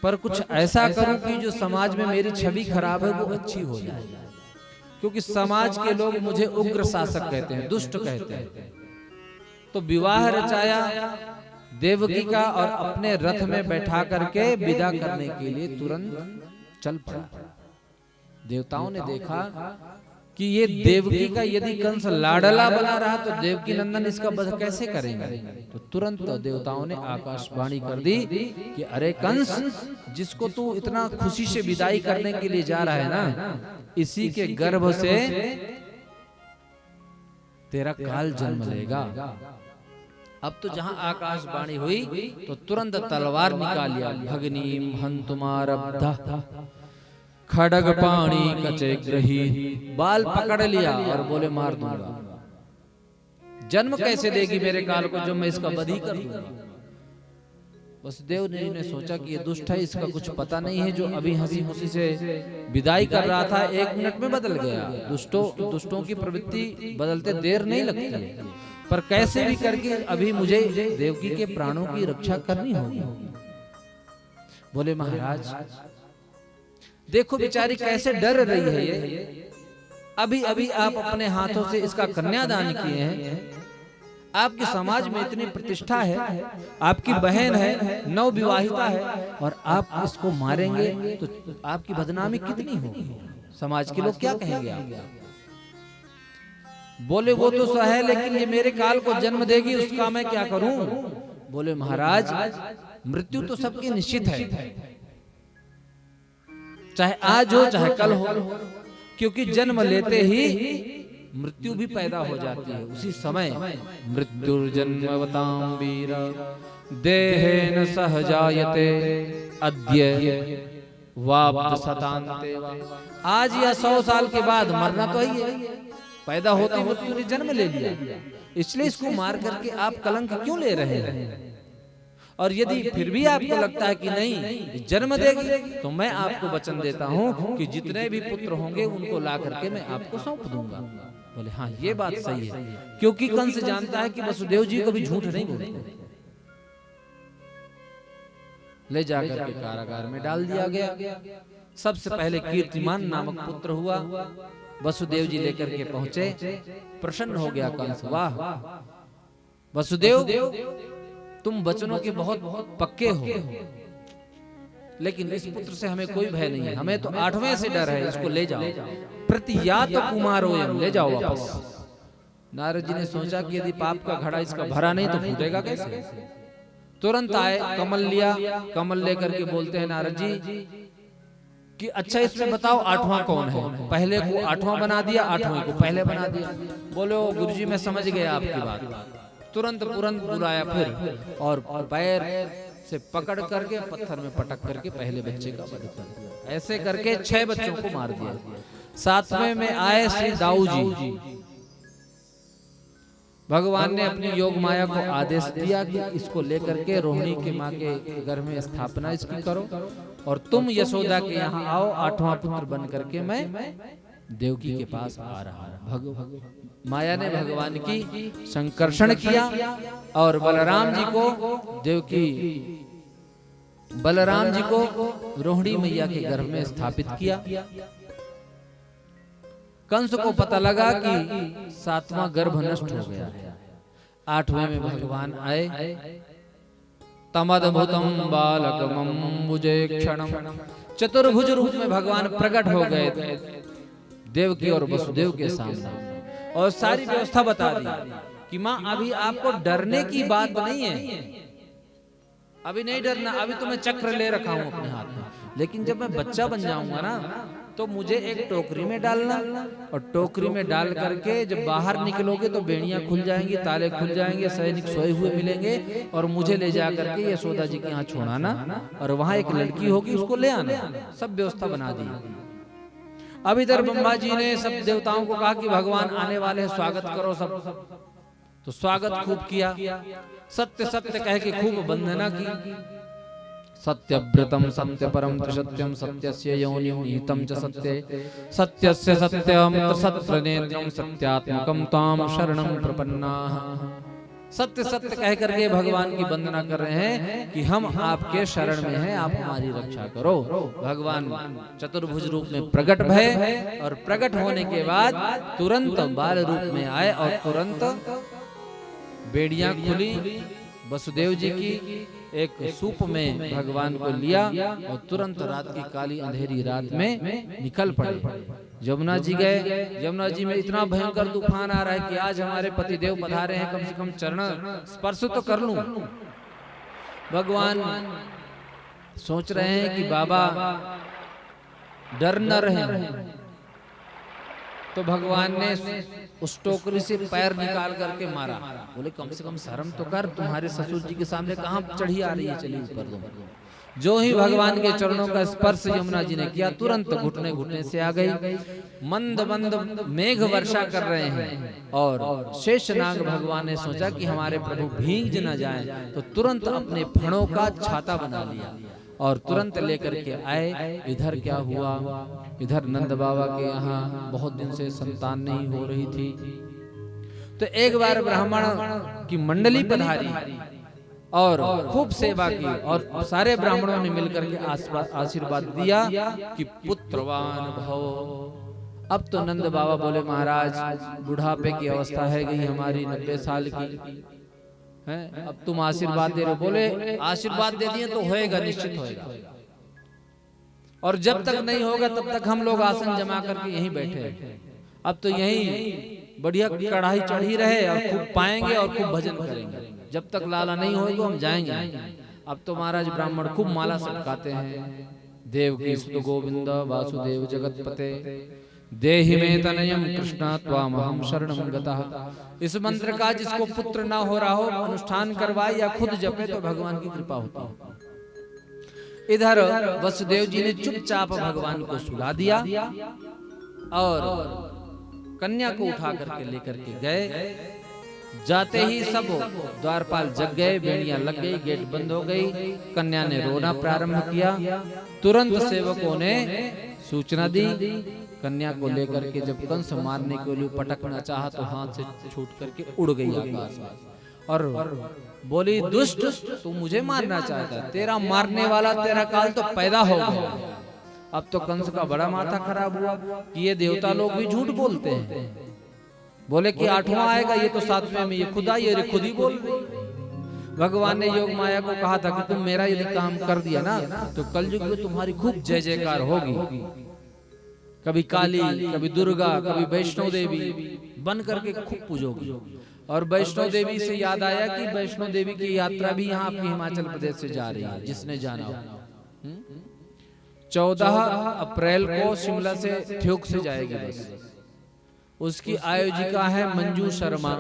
पर कुछ ऐसा करूं कि जो समाज में मेरी छवि खराब है वो अच्छी हो जाए, क्योंकि समाज के लोग मुझे उग्र शासक कहते हैं, दुष्ट कहते हैं। तो विवाह रचाया देवकी का और अपने रथ में बैठा करके विदा करने के लिए तुरंत चल पड़ा। देवताओं ने देखा कि ये देवकी का यदि कंस लाडला बना रहा तो देवकी नंदन इसका वध कैसे करेंगे। तो तुरंत देवताओं ने आकाशवाणी कर दी कि अरे कंस, जिसको तू इतना खुशी से विदाई करने के लिए जा रहा है ना, इसी के गर्भ से तेरा काल जन्म लेगा। अब तो जहां आकाशवाणी हुई तो तुरंत तलवार निकाल लिया। भगनीम हंतुमारब्धा खड़ग पाणी कचे ग्रही, बाल पकड़ लिया और बोले मार दूंगा। जन्म कैसे देगी मेरे काल को, जो मैं इसका वध ही कर दूंगा। वसुदेव ने सोचा कि ये दुष्ट है, इसका कुछ पता नहीं है, जो अभी हंसी खुशी से विदाई कर रहा था 1 मिनट में बदल गया। दुष्टों की प्रवृत्ति बदलते देर नहीं लगती है, पर कैसे भी करके अभी मुझे देवकी के प्राणों की रक्षा करनी होगी। बोले महाराज देखो बेचारी कैसे डर रही है ये, अभी अभी आप अपने हाथों से इसका कन्यादान किए हैं, आपके समाज में इतनी प्रतिष्ठा है, आपकी बहन है, नवविवाहिता है, और आप इसको मारेंगे तो आपकी बदनामी कितनी होगी, समाज के लोग क्या कहेंगे आप। बोले वो तो सह है, लेकिन ये मेरे काल को जन्म देगी, उसका मैं क्या करूं। बोले महाराज मृत्यु तो सबकी निश्चित है, चाहे आज हो चाहे कल हो, क्योंकि जन्म लेते ही मृत्यु भी पैदा हो जाती है उसी समय। मृत्युर्जन्मवतां वीर देहेन सहजायते अद्य वाप्त सतान्ते वा। आज या 100 साल के बाद मरना तो ही है, पैदा होते मृत्यु ने जन्म ले लिया, इसलिए इसको मार करके आप कलंक क्यों ले रहे हैं। और यदि फिर भी आपको लगता है कि नहीं जन्म देगी, तो मैं आपको वचन देता हूं कि जितने भी पुत्र होंगे उनको ला करके मैं आपको सौंप दूंगा। बोले हाँ ये बात सही है, क्योंकि कंस जानता है कि वसुदेव जी को भी झूठ नहीं बोलते। ले जाकर के कारागार में डाल दिया गया। सबसे पहले कीर्तिमान नामक पुत्र हुआ। वसुदेव जी लेकर के पहुंचे, प्रसन्न हो गया कंस। वाह वसुदेव, तुम वचनों के बहुत पक्के हो, लेकिन इस पुत्र से हमें कोई भय नहीं है, हमें तो 8वें से डर है, इसको ले जाओ। प्रतिया तो कुमारो एम, ले जाओ वापस। नारद जी ने सोचा कि यदि पाप का घड़ा इसका भरा नहीं तो फूटेगा कैसे। तुरंत आए, कमल लिया, कमल लेकर के बोलते हैं नारद जी कि अच्छा इसमें बताओ 8वां कौन है। पहले को 8वां बना दिया, 8वें को पहले बना दिया। बोलो गुरुजी मैं समझ गया आपकी बात। तुरंत बुलाया फिर और पैर से पकड़ करके पत्थर में पटक करके पहले बच्चे का वध कर दिया। ऐसे करके 6 बच्चों को मार दिया। 7वें में आए श्री दाऊ जी। भगवान ने अपनी योग माया को आदेश दिया कि इसको लेकर के रोहिणी के माँ के घर में स्थापना इसकी करो और तुम यशोदा के यहाँ आओ। 8वां पुत्र बन करके मैं देवकी के पास आ रहा हूं। माया ने भगवान की संकर्षण किया और बलराम जी को रोहिणी मैया के गर्भ में स्थापित किया। कंस को पता लगा कि 7वां गर्भ नष्ट हो गया है। 8वें में भगवान आए। तमद्भुतम बालकमं भुजे क्षणम, चतुर्भुज रूप में भगवान प्रकट हो गए देवकी और वसुदेव के सामने और सारी व्यवस्था बता दी कि माँ अभी आपको डरने की बात नहीं है, अभी नहीं डरना, अभी तो मैं चक्र ले रखा हूं अपने हाथ में, लेकिन जब मैं बच्चा बन जाऊंगा ना तो मुझे एक टोकरी में डालना और टोकरी में डाल करके जब बाहर निकलोगे तो बेड़ियां खुल जाएंगी, ताले खुल जाएंगे, सैनिक सोए हुए मिलेंगे और मुझे ले जा करके यशोदा जी के यहाँ छोड़ाना और वहां एक लड़की होगी उसको ले आना। सब व्यवस्था बना दी। अब इधर ब्रह्मा जी ने सब देवताओं को कहा कि भगवान आने वाले हैं, स्वागत करो सब। तो स्वागत खूब किया, सत्य सत्य कह के खूब वंदना की। सत्यव्रतम सत्य परम त्रिसत्यम सत्यस्य योनिं निहितं च सत्ये सत्यस्य सत्यम सत्र नेत्रम सत्यात्मकम ताम शरणं प्रपन्नाः। सत्य सत्य कह करके भगवान की वंदना कर रहे हैं कि हम आपके शरण में हैं, आप हमारी रक्षा करो। भगवान चतुर्भुज रूप में प्रकट भय और प्रकट होने के बाद तुरंत बाल रूप में आए और तुरंत बेड़ियां खुली। वसुदेव जी की एक सूप में भगवान को लिया और तुरंत रात की काली अंधेरी रात में निकल पड़े। यमुना जी गए। यमुना जी में इतना भयंकर तूफान आ रहा है कि आज हमारे पतिदेव पधारे हैं, कम से कम चरण स्पर्श तो कर लूं। भगवान सोच रहे हैं कि बाबा डर न रहे, तो भगवान ने उस टोकरी से पैर निकाल करके मारा। बोले कम से कम शर्म तो कर, तुम्हारे ससुर जी के सामने कहां चढ़ी आ रही है, चली ऊपर दो। जो ही भगवान के चरणों का स्पर्श यमुना जी ने किया तुरंत घुटने घुटने से आ गई। मंद मंद मेघ वर्षा कर रहे हैं और शेषनाग भगवान ने सोचा कि हमारे प्रभु भीग न जाएं, तो तुरंत अपने फणों का छाता बना लिया और तुरंत लेकर के आए। इधर क्या हुआ, इधर नंद बाबा के यहाँ बहुत दिन से संतान नहीं हो रही थी, तो एक बार ब्राह्मण की मंडली पधारी और खूब सेवा की और सारे ब्राह्मणों ने मिलकर के आशीर्वाद दिया कि पुत्रवान भव। अब तो नंद बाबा बोले महाराज बुढ़ापे की अवस्था है गई हमारी, 90 साल की है, अब तुम आशीर्वाद दे रहे हो। बोले आशीर्वाद दे दिए तो होएगा, निश्चित होएगा, और जब तक नहीं होगा तब तक हम लोग आसन जमा करके यहीं बैठे। अब तो यहीं बढ़िया कढ़ाई चढ़ी रहे और खूब पाएंगे और खूब भजन करेंगे, जब तक लाला नहीं होगा हम जाएंगे। अब तो महाराज ब्राह्मण खूब माला सटकाते हैं। देवकी सुत गोविंद वासुदेव जगतपते देहि में तनयम कृष्णा त्वामहं शरणं गतः। इस मंत्र का जिसको पुत्र ना हो रहा हो अनुष्ठान करवाए या खुद जपे तो भगवान की कृपा होती है। इधर वसुदेव जी ने चुपचाप भगवान को सुला दिया और कन्या को उठा करके लेकर के गए। जाते ही सब द्वारपाल जग गए, बेड़ियां लग गई, गेट बंद हो गई। कन्या ने रोना प्रारंभ किया। तुरंत सेवकों ने सूचना दी। कन्या को लेकर के जब कंस मारने के लिए पटकना चाहा तो हाथ से छूट करके उड़ गई आकाश में और बोली दुष्ट तू मुझे मारना चाहता है, तेरा मारने वाला तेरा काल तो पैदा हो गया। अब तो कंस का बड़ा माथा खराब हुआ कि ये देवता लोग भी झूठ बोलते हैं। बोले कि 8वां आएगा, ये तो 7वें में, ये खुद आई, ये खुद ही बोल रही। भगवान ने योग माया को कहा था कि तुम मेरा यदि काम कर दिया ना तो कलयुग में तुम्हारी खूब जय जयकार होगी। कभी काली, कभी दुर्गा, कभी वैष्णो देवी बन करके खूब पूजोगी। और वैष्णो देवी से याद आया कि वैष्णो देवी की यात्रा भी यहाँ अपनी हिमाचल प्रदेश से जा रही है, जिसने जाना हो। 14 अप्रैल को शिमला से ठ्योक से जाएगी बस। उसकी आयोजिका है मंजू शर्मा।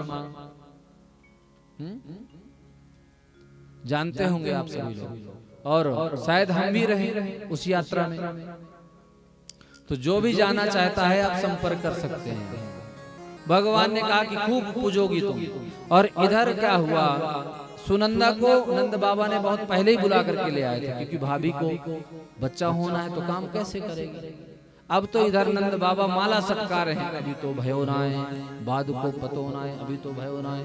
जानते होंगे आप सभी लोग, और शायद हम भी रहे उस यात्रा में। तो जो भी जाना चाहता है आप संपर्क कर सकते हैं। भगवान ने कहा कि खूब पूजोगी तुम। और इधर क्या हुआ, सुनंदा को नंद बाबा ने बहुत पहले ही बुला करके ले आए थे, क्योंकि भाभी को बच्चा होना है तो काम कैसे करेगी। अब तो इधर नंद बाबा माला सटका रहे हैं, अभी तो भयो नाए, बाद को पतो नाए, अभी तो भयो नाए।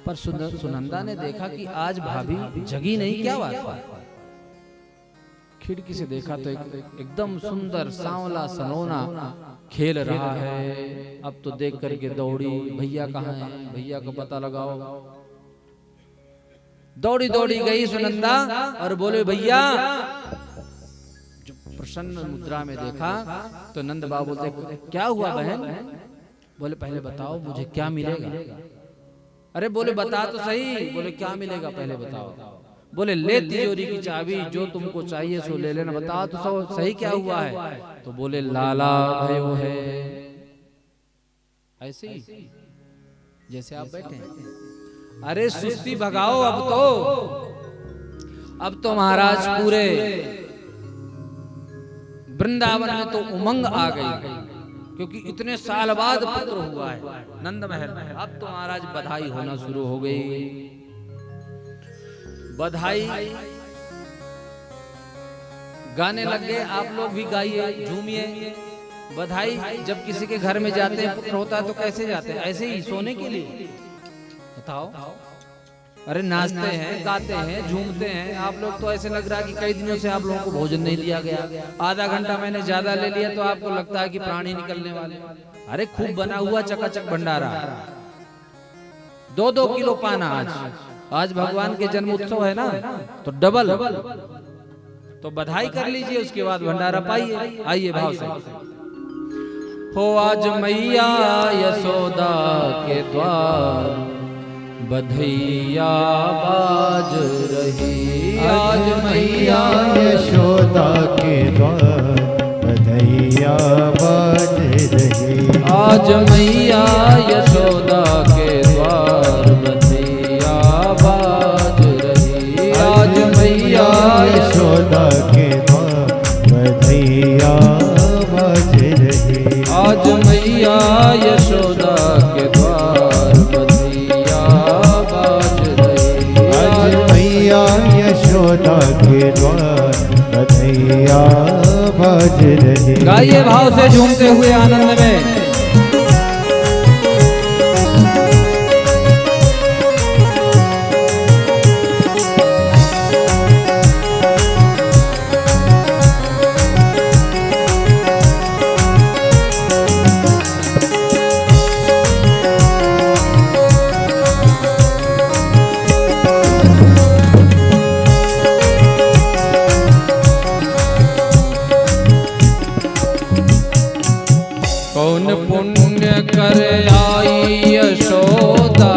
पर सुनंदा ने देखा कि आज भाभी जगी नहीं, क्या बात है। खिड़की से देखा तो एकदम सुंदर सांवला सलोना खेल रहा है। अब तो देख करके दौड़ी, भैया कहाँ है, भैया का पता लगाओ। दौड़ी दौड़ी गई सुनंदा और बोले भैया। प्रसन्न मुद्रा में देखा तो नंद बाबा बोलते क्या हुआ बहन। बोले पहले बताओ मुझे क्या मिलेगा। अरे बोले बता तो सही। बोले क्या मिलेगा पहले बताओ। बोले ले तिजोरी की चाबी, जो तुमको चाहिए सो ले लेना, बताओ तो सही क्या हुआ है। तो बोले लाला भयो है, ऐसे ही जैसे आप बैठे हैं। अरे सुस्ती भगाओ, अब तो महाराज पूरे वृंदावन में तो उमंग आ गई, क्योंकि इतने साल बाद पुत्र हुआ है नंद महल में। अब तो महाराज बधाई होना शुरू हो गई। बधाई गाने लग गए, आप लोग भी गाइए, झूमिए। बधाई जब किसी के घर में जाते हैं, पुत्र होता है तो कैसे जाते हैं, ऐसे ही सोने के लिए। बताओ, अरे नाचते हैं, गाते हैं, झूमते हैं। आप लोग तो ऐसे लग रहा है कि कई दिनों से आप लोगों को भोजन नहीं दिया गया। आधा घंटा मैंने ज्यादा ले लिया तो आपको लगता है कि प्राणी निकलने वाले। अरे खूब बना हुआ चकाचक भंडारा, 2-2 किलो पाना। आज भगवान के जन्म उत्सव है ना, तो डबल। तो बधाई कर लीजिए, उसके बाद भंडारा पाइए। आइए भाव से। हो आज मैया यशोदा के द्वार बधैया बाज रही। आज मैया यशोदा के द्वार बधैया बाज रही। आज मैया यशोदा के द्वार बधैया बाज रही। आज मैया यशोदा के द्वार बधैया बाज रही। आज मैया यशोदा के द्वार बधैया बाज रही। आज मैया यशोदा के द्वार बधैया बाज रही। गाइए भाव से, झूमते हुए आनंद में। कौन पुण्य कर आई यशोदा।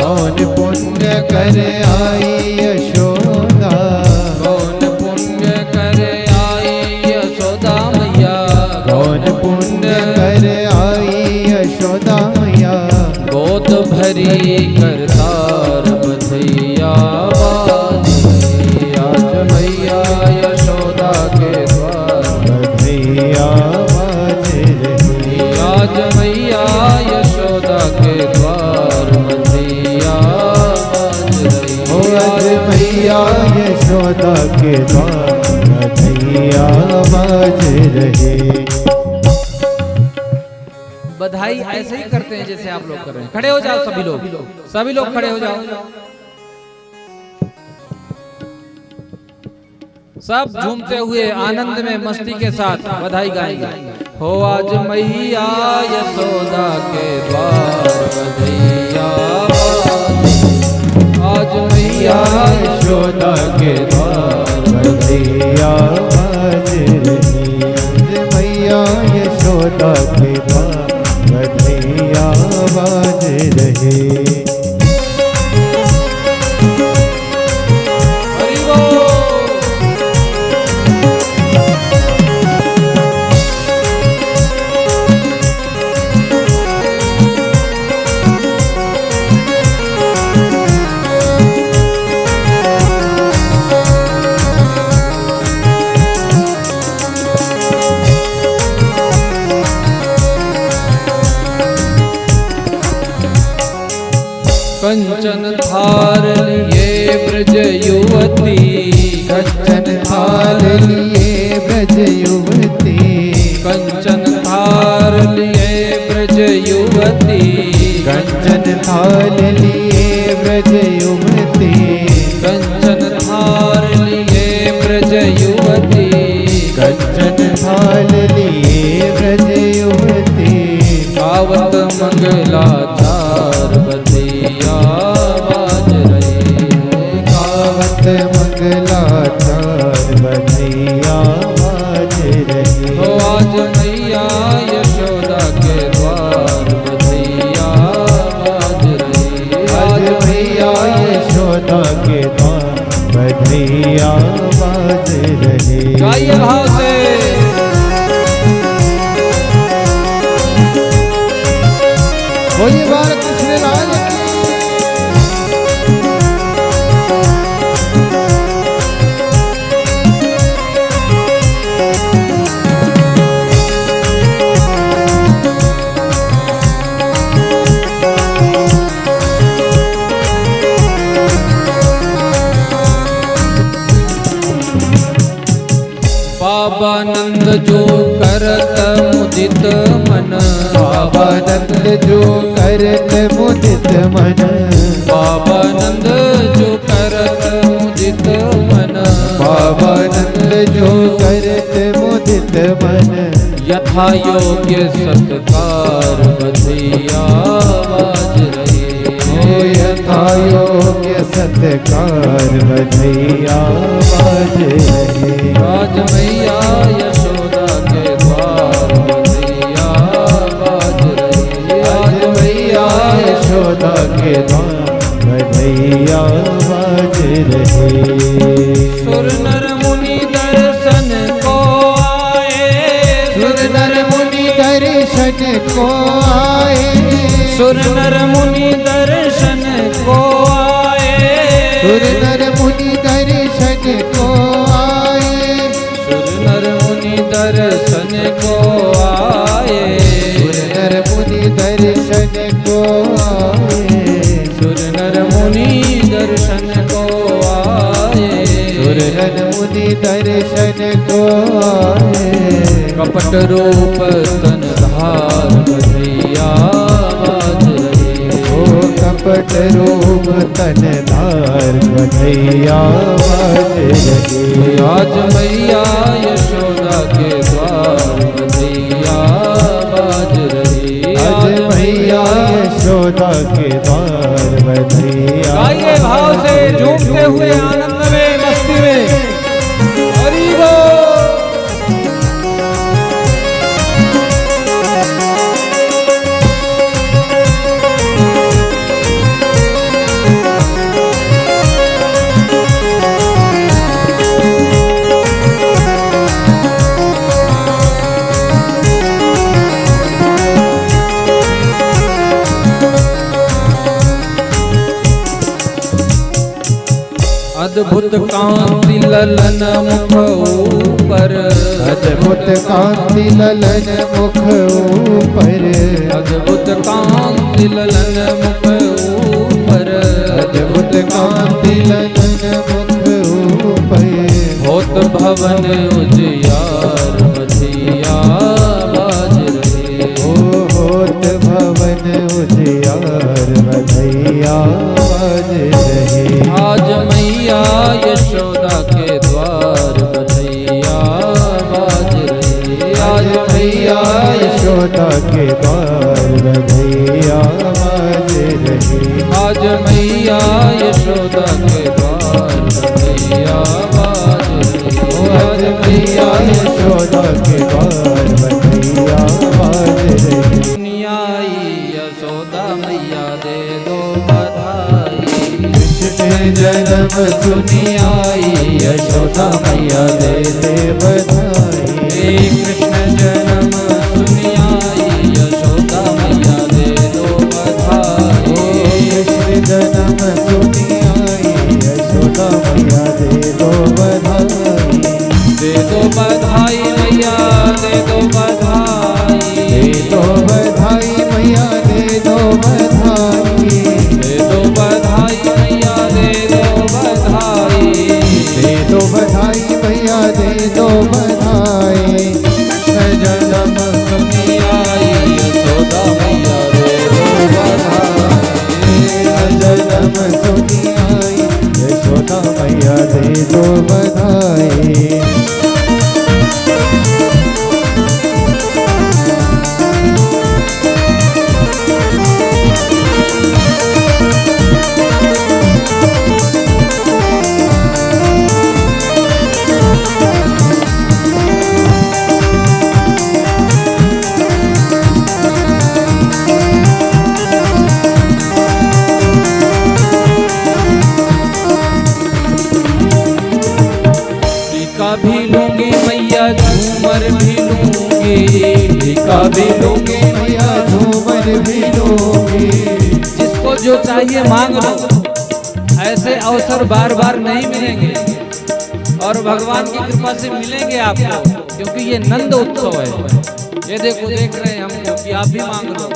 कौन पुण्य कर आई यशोदा। कौन पुण्य कर आई यशोदा मैया। कौन पुण्य कर आई यशोदा मैया। गोद भरी करतार बधैया बाजी। आज मैया यशोदा के द्वार बधैया बाज रही। आज मैया यशोदा के द्वार बधैया बाज रही। ओ आज मैया यशोदा के द्वार बधैया बाज रही। बधाई ऐसे ही करते हैं जैसे आप लोग कर रहे हैं। खड़े हो जाओ सभी लोग, सभी लोग खड़े हो जाओ। सब झूमते हुए आनंद में मस्ती के साथ बधाई गाएंगे। हो आज मैया यशोदा के द्वार बधैया आज मैया यशोदा के द्वार बधैया बाज रही। आज मैया यशोदा के द्वार बधैया बाज रही। कंचन थार लिए ब्रज युवती कंचन थार लिए ब्रज युवती कंचन थार लिए ब्रज युवती कंचन थार लिए ब्रज युवती कंचन थार लिए ब्रज युवती कंचन थार लिए ब्रज युवती गावत मंगलाचार बधैया बाज रहे गावत मंगलाचार बधैया बाज रही। हो आज मैया यशोदा के द्वार बधैया बाज रहे आज मैया यशोदा के द्वार बधैया बाज रही। गाइए भाव से बोलिए बाल कृष्ण लाल की। बाबा नंद जो करत मुदित मन बाबा नंद जो करत मुदित मन बाबा नंद जो करत मुदित मन बाबा नंद जो करत मुदित मन यथा योग्य सत्कार बधैया बाज रहे हो यथा योग्य सत्कार बधैया बाज रहे। आज मैया यशोदा के द्वार बधैया बाज रहे आज मैया यशोदा के द्वार बधैया बाज रहे। सुर नर मुनि दर्शन को आए सुर नर मुनि दर्शन को आए सुर नर मुनि दर्शन को आए सुर नर मुनि दर्शन को आए सुर नर मुनि दर्शन को आए सुर नर मुनि दर्शन को आए सुर नर मुनि दर्शन को आए सुर नर मुनि दर्शन को आए कपट रूप तन धार बधैया बाज रहे ओ कपट रूप तन धार बधैया बाज रहे। आज मैया यशोदा के द्वार बधैया बाज रहे आज मैया यशोदा के द्वार बधैया। गाइए भाव से झूमते हुए आनंद में मस्ती में हरि बोल। अद्भुत कांति ललन मुख ऊपर अद्भुत कांति ललन मुख ऊपर अद्भुत कांति ललन मुख ऊपर अद्भुत कांति ललन मुख ऊपर होत भवन उजियार बधैया बाज रहे होत भवन उजियार बधैया बाज रहे। आज मैया यशोदा के द्वार के द्वार बधैया बाज रही। आज मैया यशोदा के द्वार बधैया बाज रही। आज मैया यशोदा के द्वार बधैया बाज रही। दुनिया आई यशोदा मैया दे दो बधाई। कृष्ण जन्म सुनी आई यशोदा मैया दे दे बधाई। कृष्ण जन्म सुनी आई यशोदा मैया दे दो बधाई। कृष्ण जन्म सुनी आई यशोदा मैया दे दो बधाई। दे दो बधाई मैया दे दो बधाई। दे दो बधाई मैया दे दो बधाई। दे दो बधाई मैया दे दो बधाई। दे दो बधाई मैया दे दो बधाई। कृष्ण जन्म सुनी आई यशोदा मैया दे दो बधाई। जन्म सुनी आई यशोदा मैया दे दो बधाई। टीका भी लूंगी मैया झूमर भी लूंगी। टीका भी लूंगी मैया झूमर भी लूंगी। जिसको जो चाहिए मांग लो। ऐसे अवसर बार बार नहीं मिलेंगे और भगवान की कृपा से मिलेंगे आपको, क्योंकि ये नंद उत्सव है। ये देखो देख रहे हैं हम, क्योंकि आप भी मांग लो।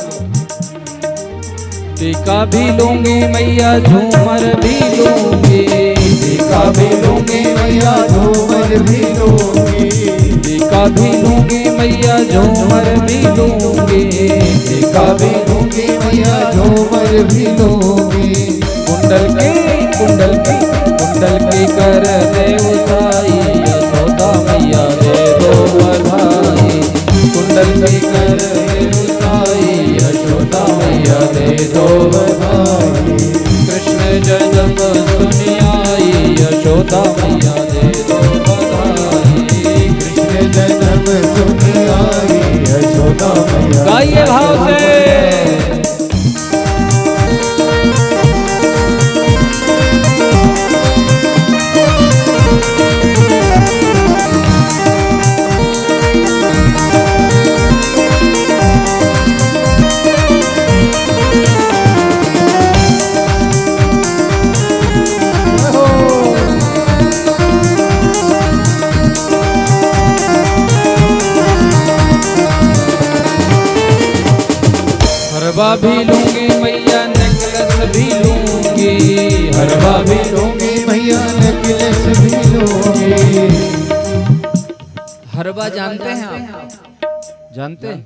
टीका भी लूंगी मैया झूमर भी लूंगी। टीका भी लूंगी मैया झूमर भी लूंगी। टीका भी लूंगी मैया झूमर भी लूंगी। टीका भी लूंगी मैया झूमर भी लूंगी। कुंडल की कर दे उसाई यशोदा मैया दे दो बधाई। कुंडल की कर दे उसाई यशोदा मैया दे दो बधाई। कृष्ण जन्म सुनी आई यशोदा मैया दे दो बधाई। कृष्ण जन्म सुनी आई यशोदा मैया। गाइए भाव से। हरवा भी लूंगी मैया नेकलेस भी लूंगी। हरवा भी लूंगी मैया नेकलेस भी लूंगी। हरवा जानते हैं आप? जानते हैं?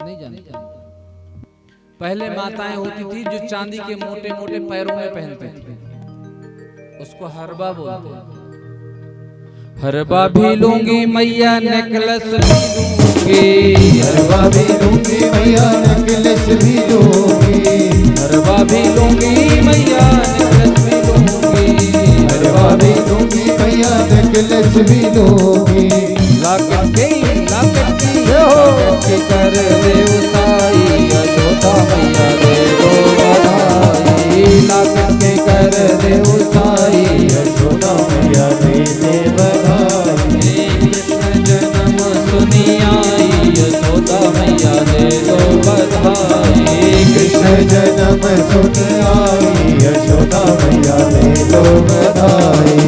नहीं जानते? पहले माताएं होती थी जो चांदी के मोटे मोटे पैरों में पहनते थे, उसको हरवा बोलते हैं। हरवा भी लूंगी मैया नेकलेस भी लूंगी। हरवा भी लूंगी मैया नेकलेस भी लूंगी। हरवा भी लूंगी मैया नेकलेस भी लूंगी। हरवा भी लूंगी मैया नेकलेस भी लूंगी। लाकट की कर दे उसाई यशोदा मैया दे दो बधाई। लाकट की कर दे उसाई यशोदा मैया दे दे बधाई। कृष्ण जन्म सुनी आई यशोदा मैया दे दो बधाई। कृष्ण जन्म सुन आई यशोदा मैया दे दो बधाई।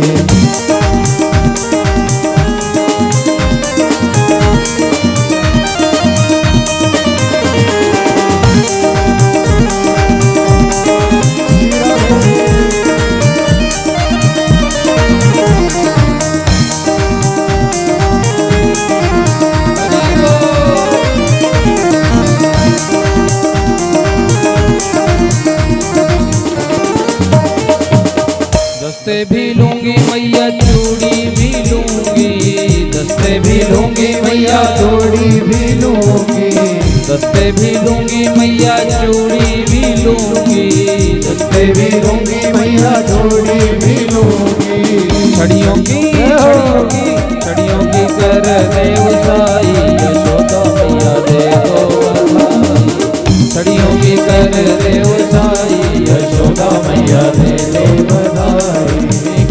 दस्ते भी लूंगी भी लूंगी मैया चूड़ी भी लूंगी, जस्ते भी लूंगी मैया चूड़ी भी लूंगी। छड़ियों की कर देव साई यशोदा मैया दे दो बधाई। छड़ियों की कर देव साई यशोदा मैया दे दो बधाई।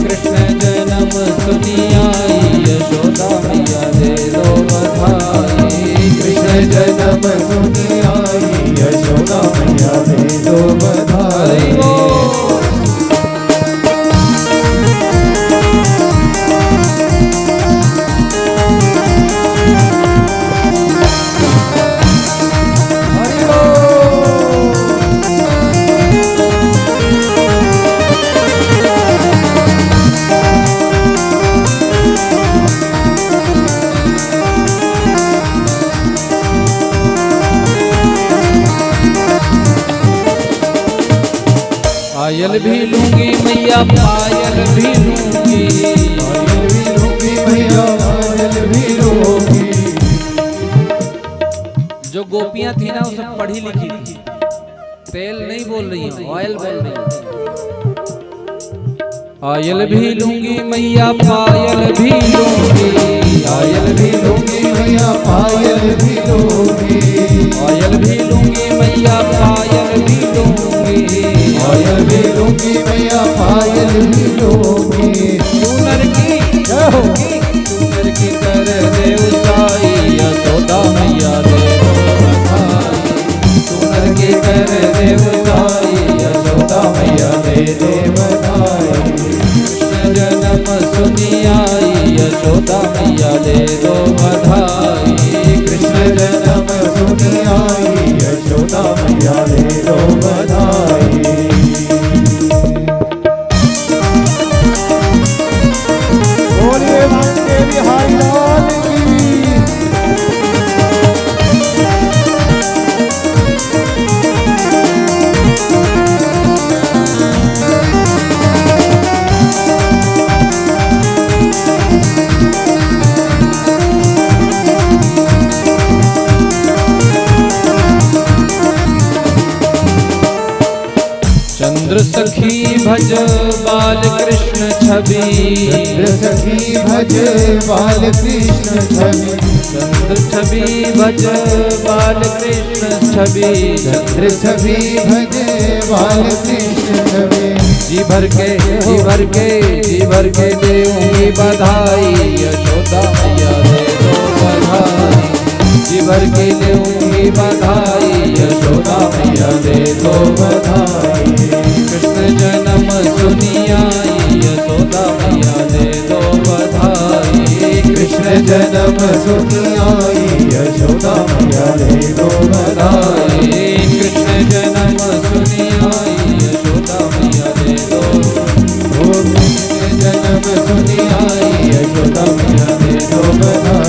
कृष्ण जन्म सुनी आई यशोदा मैया दे दो बधाई। कृष्ण जन्म सुनी आई यशोदा मैया दे दो बधाई। पायल भी लूंगी मैया पायल भी लूंगी, पायल भी लूंगी मैया पायल भी लूंगी। जो गोपियां थी ना वो सब पढ़ी लिखी थी, तेल नहीं बोल रही हैं, ऑयल बोल रही हैं। पायल भी लूंगी मैया पायल भी लूंगी, पायल भी लूंगी मैया पायल भी लूंगी। पायल भी लूंगी मैया पायल भी लूंगी, पायल भी लूंगी मैया पायल भी लूंगी। सुनर की कर देव साई यशोदा मैया दे दो बधाई। सुनर की कर देव साई यशोदा मैया दे दो बधाई। कृष्ण जन्म सुनी आई यशोदा मैया दे दो बधाई। कृष्ण जन्म सुनी आई यशोदा मैया दे दो बधाई। बोलिए मांगे बिहारी लाल की। चंद्र सखी भज बाल कृष्ण छवि, चंद्र सखी भज बाल कृष्ण छवि। चंद्र छवि भज बाल कृष्ण छवि। चंद्र छवि भज बाल कृष्ण छवि। जी भर के देऊंगी बधाई यशोदा मैया दे दो बधाई। जी भर के देऊंगी बधाई यशोदा मैया दे दो बधाई। कृष्ण जन्म सुनी आई यशोदा मैया दे दो बधाई। कृष्ण जन्म सुनी आई यशोदा मैया दे दो बधाई। कृष्ण जन्म सुनी आई यशोदा मैया दे दो। कृष्ण जन्म सुनी आई यशोदा मैया दे दो बधाई।